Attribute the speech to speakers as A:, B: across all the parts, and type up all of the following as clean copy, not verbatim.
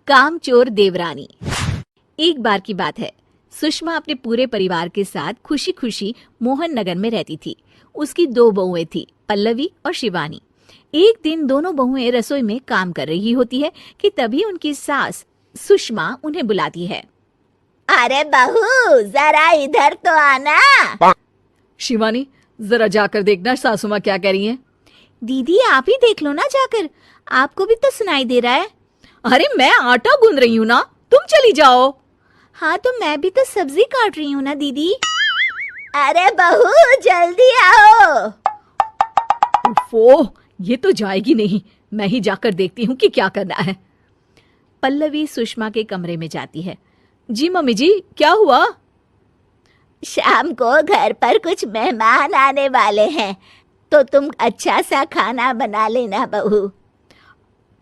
A: कामचोर देवरानी। एक बार की बात है, सुषमा अपने पूरे परिवार के साथ खुशी खुशी मोहन नगर में रहती थी। उसकी 2 बहुएं थी, पल्लवी और शिवानी। एक दिन दोनों बहुएं रसोई में काम कर रही होती है कि तभी उनकी सास सुषमा उन्हें बुलाती है।
B: अरे बहू, जरा इधर तो आना।
A: शिवानी, जरा जाकर देखना सासू माँ क्या कह रही हैं। दीदी आप ही देख लो ना जाकर, आपको भी तो सुनाई दे रहा है। अरे मैं आटा गूंद रही हूँ ना, तुम चली जाओ। हाँ तो मैं भी तो सब्जी काट रही हूँ ना दीदी।
B: अरे बहू जल्दी आओ।
A: ओफो, ये तो जाएगी नहीं, मैं ही जाकर देखती हूँ कि क्या करना है। पल्लवी सुषमा के कमरे में जाती है। जी मम्मी जी, क्या हुआ?
B: शाम को घर पर कुछ मेहमान आने वाले हैं, तो तुम अच्छा सा खाना बना लेना बहू।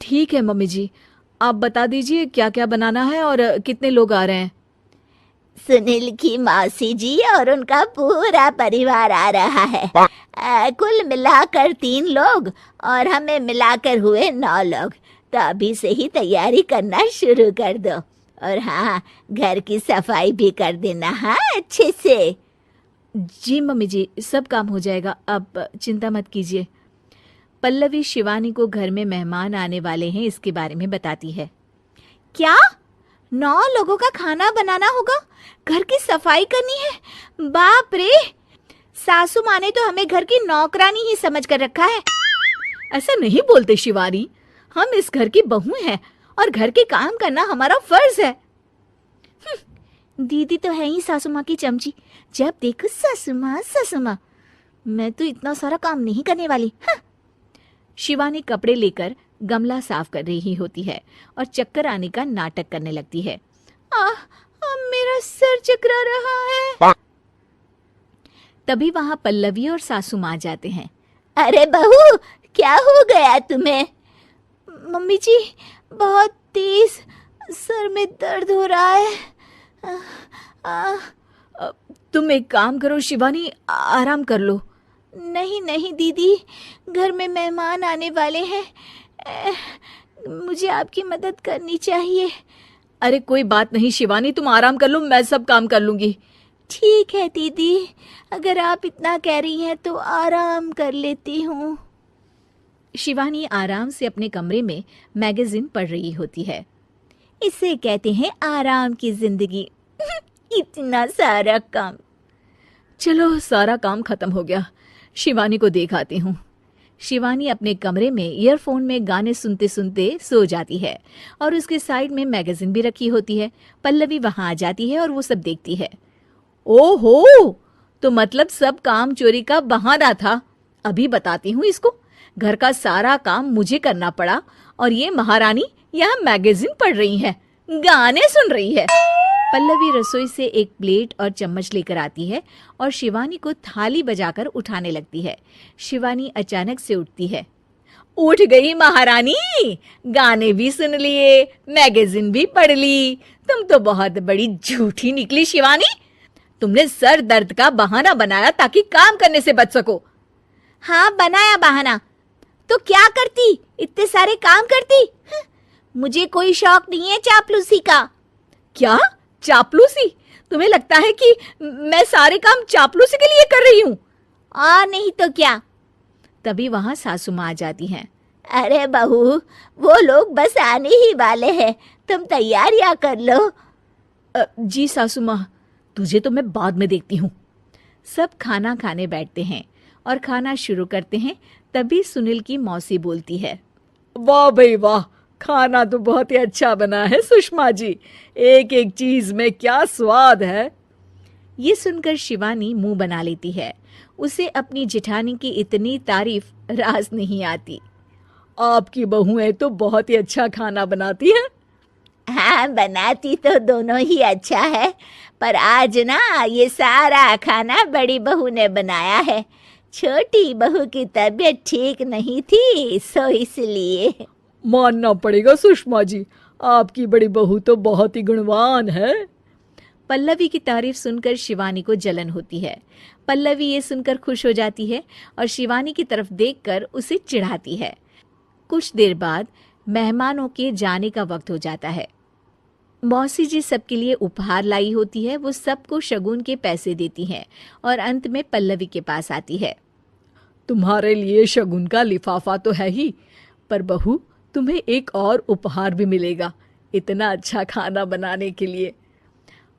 A: ठीक है मम्मी जी, आप बता दीजिए क्या क्या बनाना है और कितने लोग आ रहे हैं।
B: सुनील की मौसी जी और उनका पूरा परिवार आ रहा है। कुल मिलाकर 3 लोग और हमें मिलाकर हुए 9 लोग। तो अभी से ही तैयारी करना शुरू कर दो। और हाँ, घर की सफाई भी कर देना, हाँ अच्छे से।
A: जी मम्मी जी, सब काम हो जाएगा, आप चिंता मत कीजिए। पल्लवी शिवानी को घर में मेहमान आने वाले हैं इसके बारे में बताती है। क्या 9 लोगों का खाना बनाना होगा, घर की सफाई करनी है? बाप रे, सासू माँ ने तो हमें घर की नौकरानी ही समझ कर रखा है। ऐसा नहीं बोलते शिवानी, हम इस घर की बहू हैं और घर के काम करना हमारा फर्ज है। दीदी तो है ही सासू माँ की चमची, जब देखो सासू माँ सासू माँ। मैं तो इतना सारा काम नहीं करने वाली। शिवानी कपड़े लेकर गमला साफ कर रही होती है और चक्कर आने का नाटक करने लगती है। मेरा सर चकरा रहा है। तभी वहां पल्लवी और सासू माँ जाते हैं।
B: अरे बहू, क्या हो गया तुम्हें?
A: मम्मी जी, बहुत तेज सर में दर्द हो रहा है। तुम एक काम करो शिवानी, आराम कर लो। नहीं नहीं दीदी, घर में मेहमान आने वाले हैं, मुझे आपकी मदद करनी चाहिए। अरे कोई बात नहीं शिवानी, तुम आराम कर लो, मैं सब काम कर लूंगी। ठीक है दीदी, अगर आप इतना कह रही हैं तो आराम कर लेती हूँ। शिवानी आराम से अपने कमरे में मैगजीन पढ़ रही होती है। इसे कहते हैं आराम की जिंदगी। इतना सारा काम। चलो सारा काम खत्म हो गया, शिवानी को देखाती हूँ। शिवानी अपने कमरे में ईयरफोन में गाने सुनते सुनते सो जाती है और उसके साइड में मैगजीन भी रखी होती है। पल्लवी वहां आ जाती है और वो सब देखती है। ओहो, तो मतलब सब काम चोरी का बहाना था। अभी बताती हूँ इसको। घर का सारा काम मुझे करना पड़ा और ये महारानी यहाँ मैगजीन पढ़ रही है, गाने सुन रही है। पल्लवी रसोई से एक प्लेट और चम्मच लेकर आती है और शिवानी को थाली बजाकर उठाने लगती है। शिवानी अचानक से उठती है। उठ गई महारानी, गाने भी सुन लिए, मैगजीन भी पढ़ ली। तुम तो बहुत बड़ी झूठी निकली शिवानी। तुमने सर दर्द का बहाना बनाया ताकि काम करने से बच सको। हाँ बनाया बहाना, तो क्या करती, इतने सारे काम करती। मुझे कोई शौक नहीं है चापलूसी का। क्या चापलूसी? तुम्हें लगता है कि मैं सारे काम चापलूसी के लिए कर रही हूँ? नहीं तो क्या। तभी वहां सासू माँ आ जाती हैं।
B: अरे बहू, वो लोग बस आने ही वाले हैं, तुम तैयारियां कर लो।
A: जी सासू माँ, तुझे तो मैं बाद में देखती हूँ। सब खाना खाने बैठते हैं और खाना शुरू करते हैं। तभी सुनील की मौसी बोलती है। वाह भाई वाह, खाना तो बहुत ही अच्छा बना है सुषमा जी, एक एक चीज में क्या स्वाद है। ये सुनकर शिवानी मुंह बना लेती है। उसे अपनी जेठानी की इतनी तारीफ रास नहीं आती। आपकी बहुएं तो बहुत ही अच्छा खाना बनाती हैं।
B: हाँ बनाती तो दोनों ही अच्छा है, पर आज ना ये सारा खाना बड़ी बहू ने बनाया है। छोटी बहू की तबीयत ठीक नहीं थी, सो इसलिए।
A: मानना पड़ेगा सुषमा जी, आपकी बड़ी बहू तो बहुत ही गुणवान है। पल्लवी की तारीफ सुनकर शिवानी को जलन होती है। पल्लवी ये सुनकर खुश हो जाती है और शिवानी की तरफ देखकर उसे चिढ़ाती है। कुछ देर बाद मेहमानों के जाने का वक्त हो जाता है। मौसी जी सबके लिए उपहार लाई होती है, वो सबको शगुन के पैसे देती हैं और अंत में पल्लवी के पास आती है।
C: तुम्हारे लिए शगुन का लिफाफा तो है ही, पर बहू तुम्हें एक और उपहार भी मिलेगा इतना अच्छा खाना बनाने के लिए।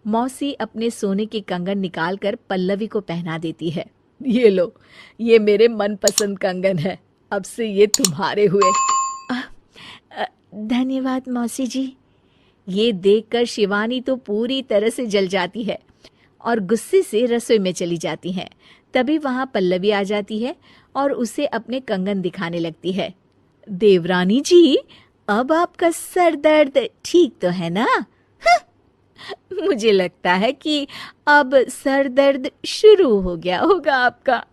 A: मौसी अपने सोने के कंगन निकालकर पल्लवी को पहना देती है।
C: ये लो, ये मेरे मनपसंद कंगन है, अब से ये तुम्हारे हुए।
A: धन्यवाद मौसी जी। ये देखकर शिवानी तो पूरी तरह से जल जाती है और गुस्से से रसोई में चली जाती हैं। तभी वहां पल्लवी आ जाती है और उसे अपने कंगन दिखाने लगती है। देवरानी जी, अब आपका सर दर्द ठीक तो है ना? मुझे लगता है कि अब सर दर्द शुरू हो गया होगा आपका।